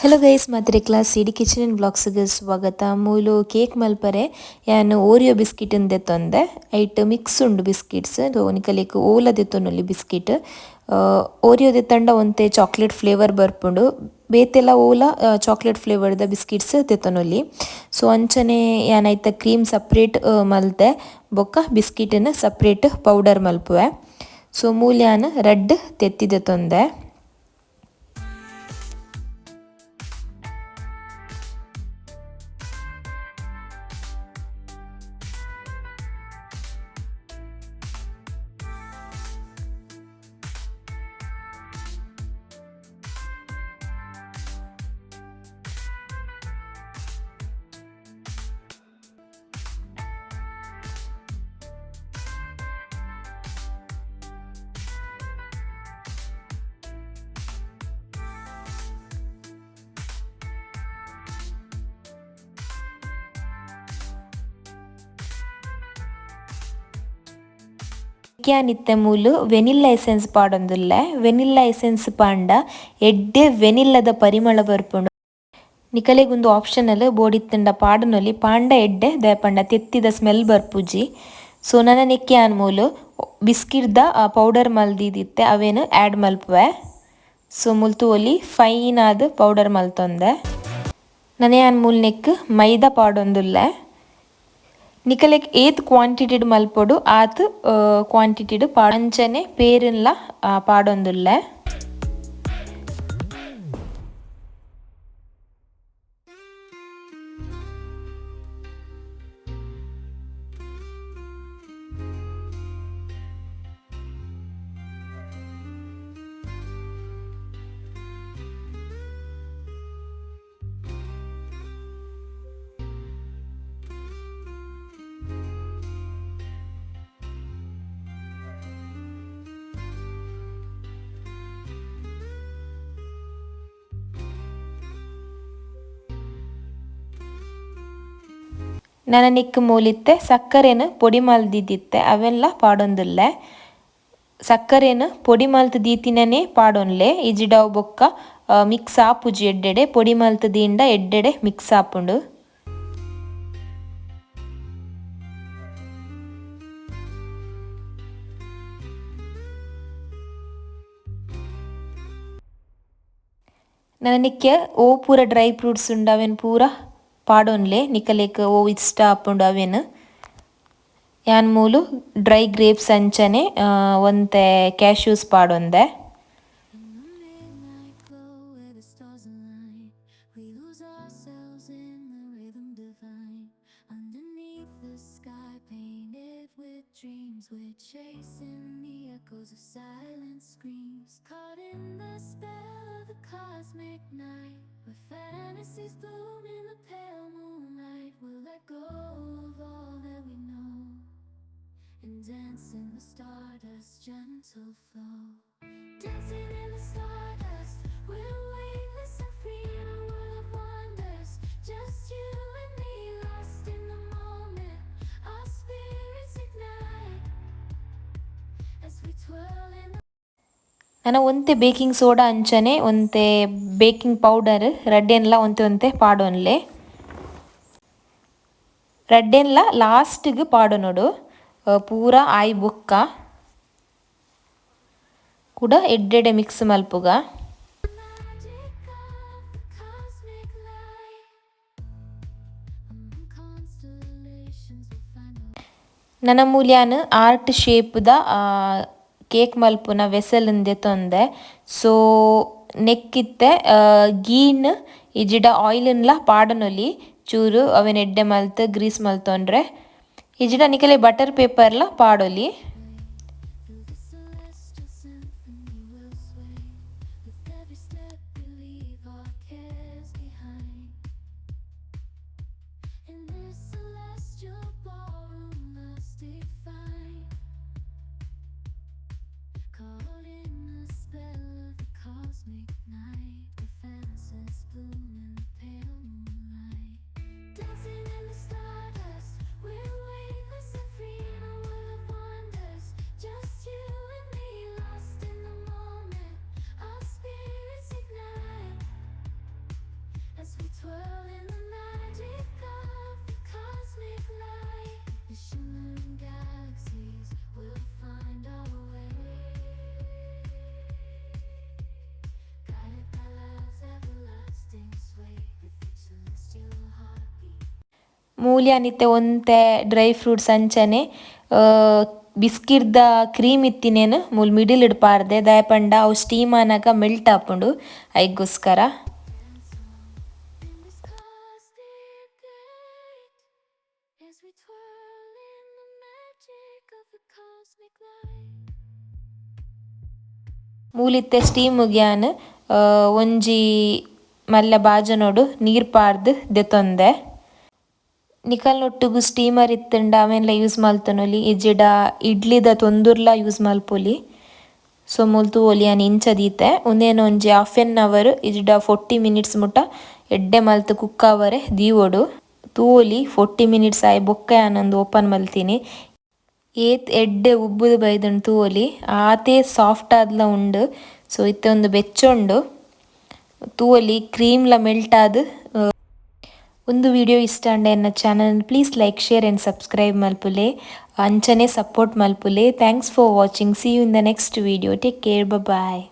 Hello guys ಮಾತ್ರೆ class CD kitchen and ಬ್ಲಾಗ್ಸ್ಗೆ ಸ್ವಾಗತ. ಮೂಲು ಕೇಕ್ ಮಲ್ಪರೆ ಯಾನು ಓರಿಯೋ ಬಿಸ್ಕಿಟ್ ದೆತ್ತೊಂದೆ ಐಟ್ ಮಿಕ್ಸ್ ಉಂಡು ಬಿಸ್ಕಿಟ್ಸ್ ನಿಕಲಿಕ್ ಓಲ ದೆತ್ತೊನ್ನೊಲಿ ಬಿಸ್ಕಿಟ್. ಓರಿಯೋ ದೆತ್ತಂಡ ಒಂತೆ ಚಾಕ್ಲೇಟ್ ಫ್ಲೇವರ್ ಬರ್ಪುಂಡು, ಬೇತೆಲ್ಲ ಓಲ ಚಾಕ್ಲೇಟ್ ಫ್ಲೇವರ್ದ ಬಿಸ್ಕಿಟ್ಸ್ ದೆತ್ತೊನೊಲಿ. ಸೊ ಅಂಚನೆ ಯಾನ್ ಐತ ಕ್ರೀಮ್ ಸಪ್ರೇಟ್ ಮಲ್ತೆ ಬೊಕ್ಕ ಬಿಸ್ಕಿಟ್ನ್ ಸಪ್ರೇಟ್ ಪೌಡರ್ ಮಲ್ಪುವೆ. ಸೊ ಮೂಲು ಯಾನ್ ರೆಡ್ ತೆತ್ತಿದೆತ್ತೊಂದೆ. ನಿತ್ತೆ ಮೂಲು ವೆನಿಲ್ಲ ಎಸೆನ್ಸ್ ಪಾಡೊಂದುಲ್ಲೆ. ವೆನಿಲ್ಲ ಎಸೆನ್ಸ್ ಪಾಂಡ ಎಡ್ಡೆ ವೆನಿಲ್ಲದ ಪರಿಮಳ ಬರ್ಪುಂಡು. ನಿಕಲೆಗೊಂದು ಆಪ್ಷನಲ್ ಬೋಡಿತ್ತಂಡ ಪಾಡನೊಲಿ ಪಾಂಡ ಎಡ್ಡೆ ದಯಪಂಡ ತೆತ್ತಿದ ಸ್ಮೆಲ್ ಬರ್ಪುಜಿ. ಸೊ ನನ್ನ ನೆಕ್ಕೆ ಆನ್ ಮೂಲು ಬಿಸ್ಕಿಟ್ದ ಪೌಡರ್ ಮಲ್ದಿದಿತ್ತೆ ಅವೇನು ಆ್ಯಡ್ ಮಲ್ಪುವೆ. ಸೊ ಮುಲ್ತು ಒಲಿ ಫೈನ್ ಆದ್ ಪೌಡರ್ ಮಲ್ತೊಂದೆ. ನನೆ ಆನ್ ಮೂಲ್ ನೆಕ್ ಮೈದಾ ಪಾಡೊಂದುಲ್ಲೆ. ನಿಕಲೆಗ್ ಏತ್ ಕ್ವಾಂಟಿಟಿಡ್ ಮಲ್ಪೊಡು ಆತ್ ಕ್ವಾಂಟಿಟಿಡ್ ಅಂಚನೆ ಪೇರ್ಲ ಪಾಡೊಂದುಲ್ಲೆ. ನನ್ನ ನಿಕ್ ಮೂಲಿತ್ತೆ ಸಕ್ಕರೆನ ಪೊಡಿ ಮಲ್ದಿದ್ದಿತ್ತೆ ಅವೆಲ್ಲ ಪಾಡೊಂದುಲ್ಲೆ. ಸಕ್ಕರೆನ ಪೊಡಿ ಮಲ್ತ್ ದೀತಿನನೆ ಪಾಡೊನ್ಲೆ ಇಜಿಡವು ಬೊಕ್ಕ ಮಿಕ್ಸ್ ಆಪುಜಿ ಎಡ್ಡೆಡೆ ಪೊಡಿ ಮಲ್ತ್ ದೀಂಡ ಎಡ್ಡೆಡೆ ಮಿಕ್ಸ್ ಆಪುಂಡು. ನನ್ನ ನಿಕ್ಕೆ ಓ ಪೂರ ಡ್ರೈ ಫ್ರೂಟ್ಸ್ ಉಂಡು ಅವೆನ್ ಪೂರ ಪಾಡೊನ್ಲೆ ನಿಕಲೆಗ್ ಓ ಇಷ್ಟ ಆಪುಂಡು ಅವೆನ್. ಯಾನ್ ಮೂಲು ಡ್ರೈ ಗ್ರೇಪ್ಸ್ ಅಂಚನೆ ಒಂತೆ cashews ಪಾಡೊಂದೆ. Fantasies bloom in the pale moonlight. We'll let go of all that we know and dance in the stardust, gentle flow. Dancing in the stardust, we're weightless and free in a world of wonders. Just you and me, lost in the moment. Our spirits ignite as we twirl in the ನನ್ನ ಒಂತೆ baking soda ಅಂಚನೆ ಒಂತೆ baking powder ರಡ್ಡೆನ್ಲ ಒಂತೆ ಒಂತೆ ಪಾಡೊನ್ಲೆ. ರಡ್ಡೆನ್ಲ ಲಾಸ್ಟ್ಗ್ ಪಾಡೊನೊಡು ಪೂರ ಆಯ್ ಬೊಕ್ಕ ಕೂಡ ಎಡ್ಡೆಡೆ mix ಮಲ್ಪುಗ. ನನ್ನ ಮೂಲ್ಯಾನ್ ಆರ್ಟ್ ಶೇಪ್ದ ಕೇಕ್ ಮಲ್ಪುನ ವೆಸಲ್ ದೆತ್ತೊಂದೆ. ಸೊ ನೆಕ್ಕಿತ್ತೆ ಗೀನ್ ಇಜಿಡ ಆಯಿಲ್ನ್ಲ ಪಾಡನೊಲಿ ಚೂರು ಅವೆನ್ ಎಡ್ಡೆ ಮಲ್ತ್ ಗ್ರೀಸ್ ಮಲ್ತೊಂಡ್ರೆ ಇಜಿಡ ನಿಕಲೆ ಬಟರ್ ಪೇಪರ್ಲ ಪಾಡೊಲಿ. Dancing in the stardust, we're weightless and free in a world of wonder. ಮೂಲ್ಯಾನಿತ್ತೆ ಒಂತೆ ಡ್ರೈ ಫ್ರೂಟ್ಸ್ ಅಂಚನೆ ಬಿಸ್ಕಿಟ್ದ ಕ್ರೀಮ್ ಇತ್ತಿನೇನು ಮೂಲ್ ಮಿಡಿಲ್ ಇಡ್ಪಾರ್ದೆ ದಯಪಂಡ ಅವು ಸ್ಟೀಮ್ ಆನಾಗ ಮೆಲ್ಟ್ ಆಪುಂಡು ಐಗೋಸ್ಕರ. in this cosmic light as we twirl in the magic of the cosmic light. ಮೂಲಿತ್ತೆ steam ಮುಗಿಯಾನ್ ಒಂಜಿ ಮಲ್ಲ ಬಾಜನೋಡು ನೀರು ಪಾರ್ದು ದೆತೊಂದೆ. ನಿಕಲ್ನೊಟ್ಟುಗು ಸ್ಟೀಮರ್ ಇತ್ತಂಡ ಅವೆನ್ಲ ಯೂಸ್ ಮಲ್ತೊನೊಲಿ ಇಜಿಡ ಇಡ್ಲಿದ ತೊಂದುರ್ಲ ಯೂಸ್ ಮಲ್ಪೊಲಿ. ಸೊ ಮೂಲ್ ತೂವೊಲಿ ಆನ್ ಇಂಚ ದೀತೆ ಉಂದೇನ ಒಂಜಿ ಹಾಫ್ ಎನ್ ಅವರ್ ಇಜಿಡ 40 ಮಿನಿಟ್ಸ್ ಮುಟ ಎಡ್ಡೆ ಮಲ್ತ್ ಕುಕ್ ಆವರೆ ದೀವೊಡು. ತೂವೊಲಿ 40 ಮಿನಿಟ್ಸ್ ಆಯ್ ಬೊಕ್ಕ ಆನೊಂದು ಓಪನ್ ಮಲ್ತೀನಿ. ಏತ್ ಎಡ್ಡೆ ಉಬ್ಬುದು ಬೈದನ್ ತೂವೊಲಿ ಆತೆ ಸಾಫ್ಟ್ ಆದ್ಲ ಉಂಡು. ಸೊ ಇತ್ತೆ ಒಂದು ಬೆಚ್ಚೊಂಡು ತೂವೊಲಿ ಕ್ರೀಮ್ಲ ಮೆಲ್ಟ್ ಆದ್. ಒಂದು ವಿಡಿಯೋ ಇಷ್ಟ ಅಂಡ ಎನ್ನ channel please like share and subscribe ಮಲ್ಪುಲೆ ಅಂಚನೆ ಸಪೋರ್ಟ್ ಮಲ್ಪುಲೆ. Thanks for watching. See you in the next video. Take care. Bye.